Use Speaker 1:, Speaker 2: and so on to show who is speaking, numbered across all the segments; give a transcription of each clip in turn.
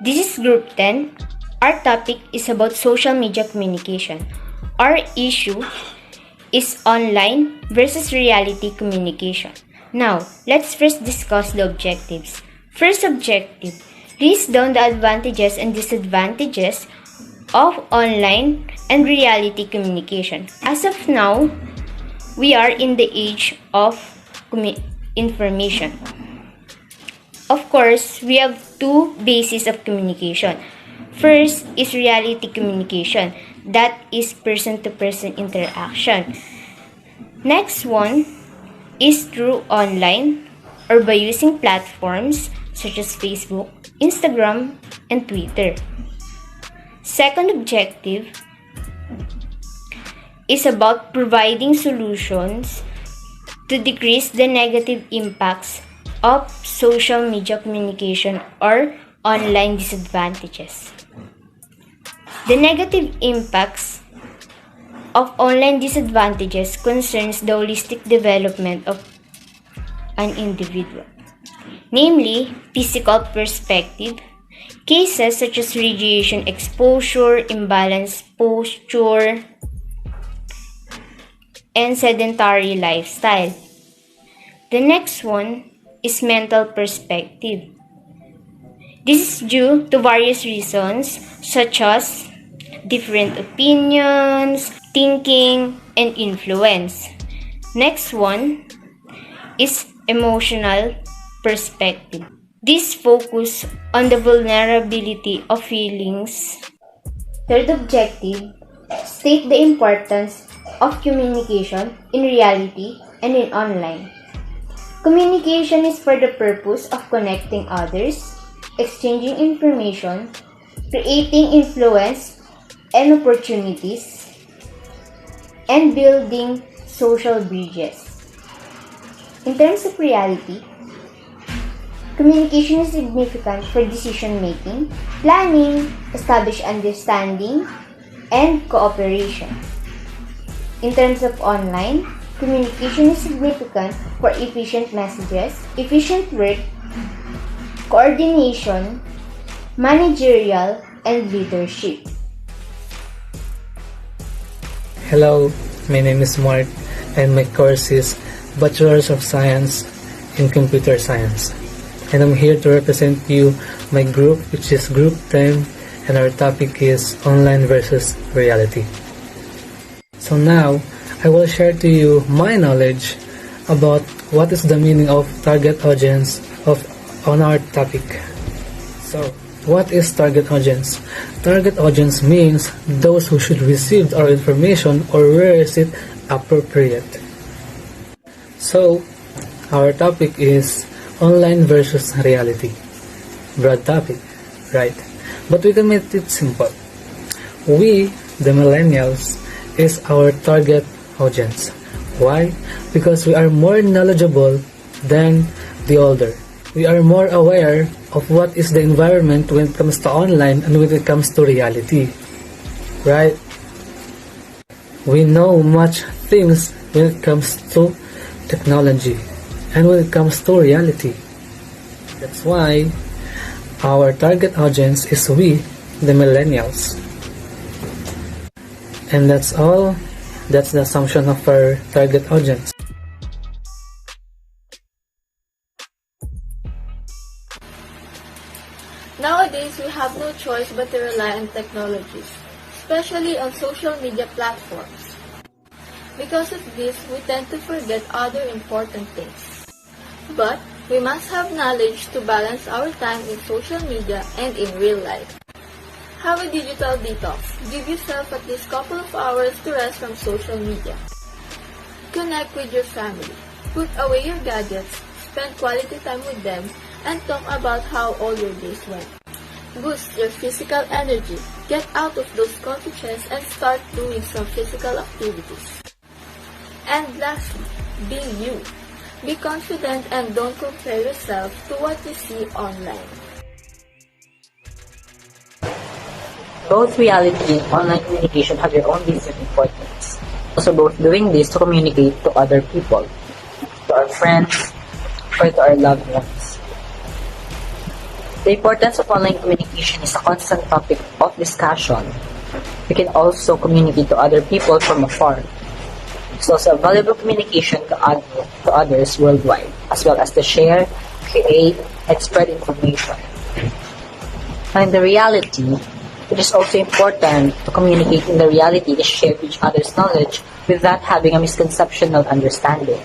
Speaker 1: This is Group 10. Our topic is about social media communication. Our issue is online versus reality communication. Now, let's first discuss the objectives. First objective, list down the advantages and disadvantages of online and reality communication. As of now, we are in the age of information. Of course, we have two bases of communication. First is reality communication, that is person-to-person interaction. Next one is through online or by using platforms such as Facebook, Instagram, and Twitter. Second objective is about providing solutions to decrease the negative impacts of social media communication or online disadvantages. The negative impacts of online disadvantages concerns the holistic development of an individual, namely physical perspective, cases such as radiation exposure, imbalanced posture, and sedentary lifestyle. The next one is mental perspective. This is due to various reasons such as different opinions, thinking, and influence. Next one is emotional perspective. This focus on the vulnerability of feelings. Third objective, state the importance of communication in reality and in online. Communication is for the purpose of connecting others, exchanging information, creating influence and opportunities, and building social bridges. In terms of reality, communication is significant for decision making, planning, established understanding, and cooperation. In terms of online, communication is significant for efficient messages, efficient work, coordination, managerial, and leadership.
Speaker 2: Hello, my name is Mark and my course is Bachelor's of Science in Computer Science. And I'm here to represent you my group, which is Group 10, and our topic is online versus reality. So now, I will share to you my knowledge about what is the meaning of target audience on our topic. So, what is target audience? Target audience means those who should receive our information or where is it appropriate. So, our topic is online versus reality. Broad topic, right? But we can make it simple. We, the millennials, is our target audience. Why? Because we are more knowledgeable than the older. We are more aware of what is the environment when it comes to online and when it comes to reality. Right? We know much things when it comes to technology and when it comes to reality. That's why our target audience is we, the millennials. And that's all. That's the assumption of our target audience.
Speaker 3: Nowadays, we have no choice but to rely on technologies, especially on social media platforms. Because of this, we tend to forget other important things. But we must have knowledge to balance our time in social media and in real life. Have a digital detox. Give yourself at least a couple of hours to rest from social media. Connect with your family. Put away your gadgets, spend quality time with them, and talk about how all your days went. Boost your physical energy. Get out of those coffee chairs and start doing some physical activities. And lastly, be you. Be confident and don't compare yourself to what you see online.
Speaker 4: Both reality and online communication have their own reason and importance. Also both doing this to communicate to other people, to our friends, or to our loved ones. The importance of online communication is a constant topic of discussion. We can also communicate to other people from afar. It's also a valuable communication to others worldwide, as well as to share, create, and spread information. And in the reality, it is also important to communicate in the reality to share each other's knowledge without having a misconceptional understanding.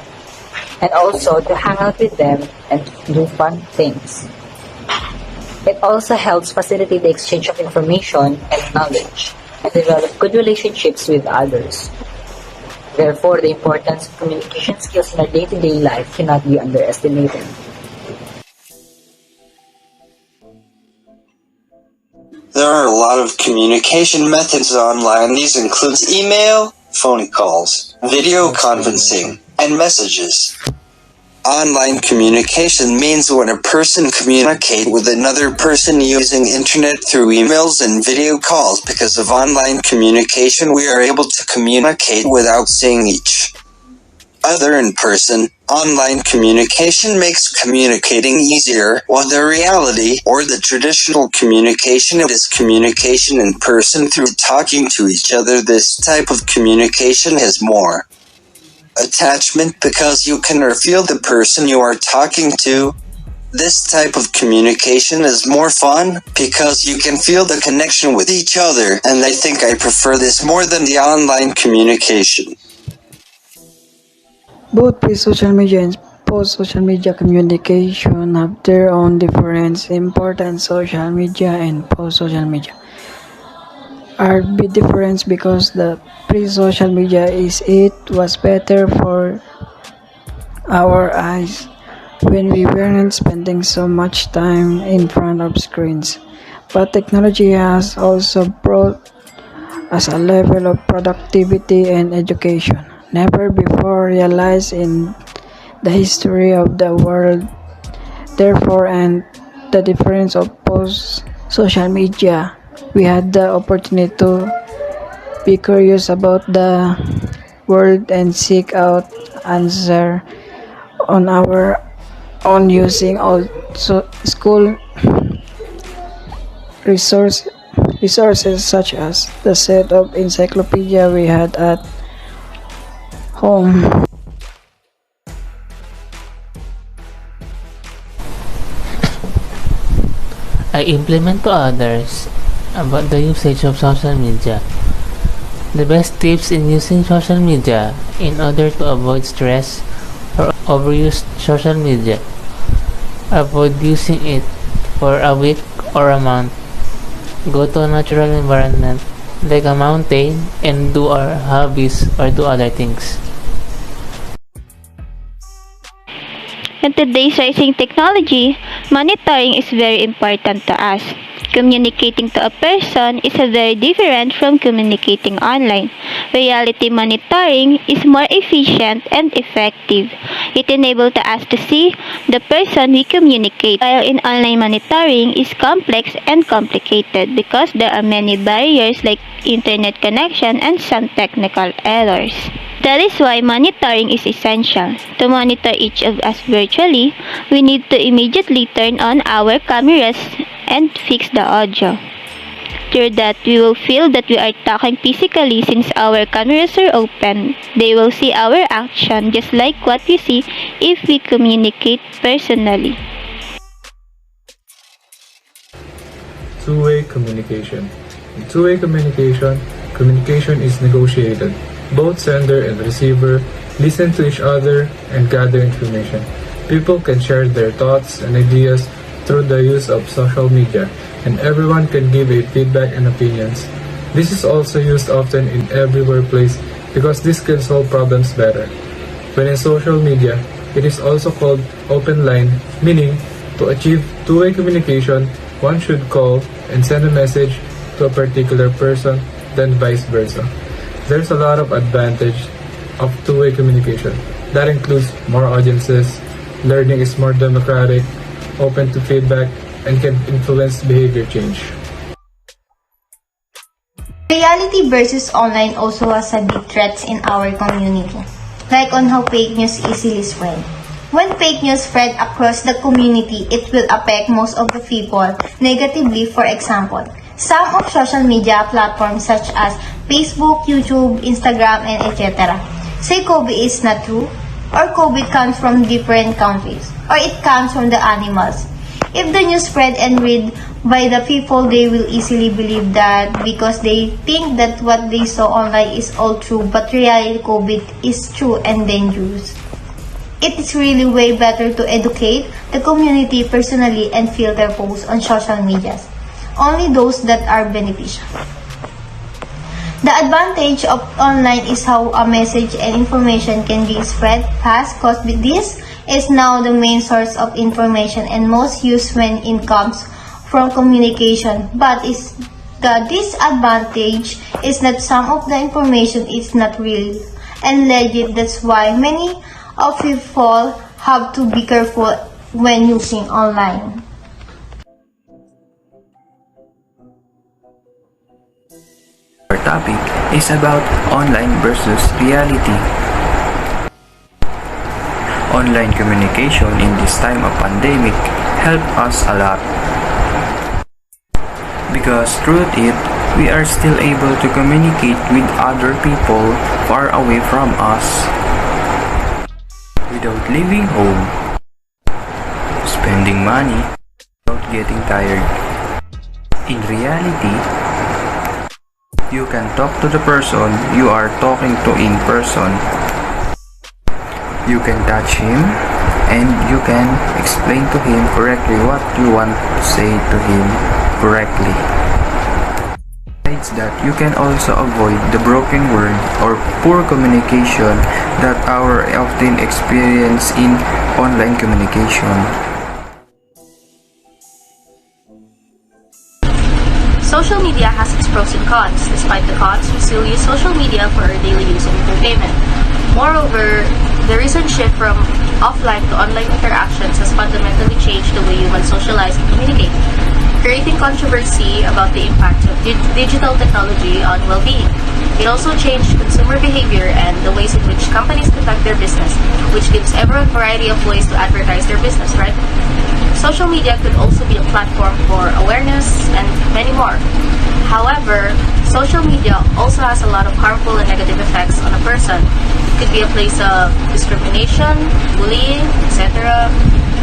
Speaker 4: And also to hang out with them and do fun things. It also helps facilitate the exchange of information and knowledge and develop good relationships with others. Therefore, the importance of communication skills in our day-to-day life cannot be underestimated.
Speaker 5: There are a lot of communication methods online. These include email, phone calls, video conferencing, and messages. Online communication means when a person communicates with another person using internet through emails and video calls. Because of online communication, we are able to communicate without seeing each other in person. Online communication makes communicating easier, while the reality or the traditional communication is communication in person through talking to each other. This type of communication has more attachment because you can feel the person you are talking to. This type of communication is more fun because you can feel the connection with each other, and I think I prefer this more than the online communication.
Speaker 6: Both pre-social media and post-social media communication have their own difference. Important social media and post-social media are big difference because the pre-social media was better for our eyes when we weren't spending so much time in front of screens. But technology has also brought us a level of productivity and education never before realized in the history of the world. Therefore, and the difference of post-social media, we had the opportunity to be curious about the world and seek out answer on our own using also school resources such as the set of encyclopedia we had at home.
Speaker 7: I implement to others about the usage of social media. The best tips in using social media in order to avoid stress or overuse social media. Avoid using it for a week or a month. Go to a natural environment like a mountain and do our hobbies or do other things.
Speaker 1: In today's rising technology, monitoring is very important to us. Communicating to a person is very different from communicating online. Reality monitoring is more efficient and effective. It enables us to see the person we communicate, while in online monitoring is complex and complicated because there are many barriers like internet connection and some technical errors. That is why monitoring is essential. To monitor each of us virtually, we need to immediately turn on our cameras and fix the audio. Through that, we will feel that we are talking physically since our cameras are open. They will see our action just like what we see if we communicate personally.
Speaker 2: Two-way communication. In two-way communication, communication is negotiated. Both sender and receiver listen to each other and gather information. People can share their thoughts and ideas through the use of social media, and everyone can give a feedback and opinions. This is also used often in every workplace because this can solve problems better. When in social media, it is also called open line, meaning to achieve two-way communication, one should call and send a message to a particular person, then vice versa. There's a lot of advantage of two-way communication. That includes more audiences, learning is more democratic, open to feedback, and can influence behavior change.
Speaker 8: Reality versus online also has a big threats in our community, like on how fake news easily spread. When fake news spread across the community, it will affect most of the people negatively. For example, some of social media platforms such as Facebook, YouTube, Instagram, and etc. say COVID is not true, or COVID comes from different countries, or it comes from the animals. If the news spread and read by the people, they will easily believe that because they think that what they saw online is all true, but reality COVID is true and dangerous. It is really way better to educate the community personally and filter posts on social medias. Only those that are beneficial. The advantage of online is how a message and information can be spread fast, because this is now the main source of information and most used when it comes from communication. But the disadvantage is that some of the information is not real and legit. That's why many of people have to be careful when using online.
Speaker 9: Our topic is about online versus reality. Online communication in this time of pandemic helped us a lot. Because through it, we are still able to communicate with other people far away from us without leaving home, spending money, without getting tired. In reality, you can talk to the person you are talking to in person. You can touch him and you can explain to him correctly what you want to say to him correctly. Besides that, you can also avoid the broken word or poor communication that our often experience in online communication.
Speaker 10: Social media has its pros and cons. Despite the cons, we still use social media for our daily use and entertainment. Moreover, the recent shift from offline to online interactions has fundamentally changed the way humans socialize and communicate, creating controversy about the impact of digital technology on well-being. It also changed consumer behavior and the ways in which companies conduct their business, which gives everyone a variety of ways to advertise their business, right? Social media could also be a platform for awareness and many more. However, social media also has a lot of harmful and negative effects on a person. It could be a place of discrimination, bullying, etc.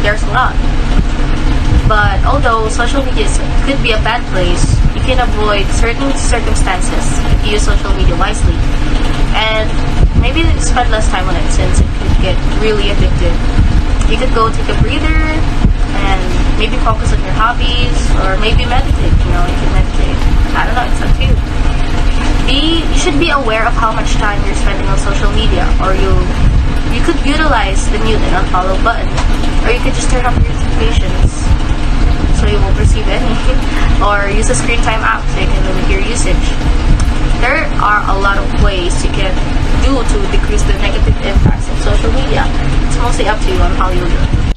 Speaker 10: There's a lot. But although social media could be a bad place, you can avoid certain circumstances if you use social media wisely. And maybe spend less time on it since it could get really addictive. You could go take a breather and maybe focus on your hobbies, or maybe meditate, you can meditate. I don't know, it's up to you. You should be aware of how much time you're spending on social media, or you could utilize the mute and unfollow button, or you could just turn off your notifications so you won't receive any, or use a screen time app so you can limit your usage. There are a lot of ways you can do to decrease the negative impacts of social media. It's mostly up to you on how you do it.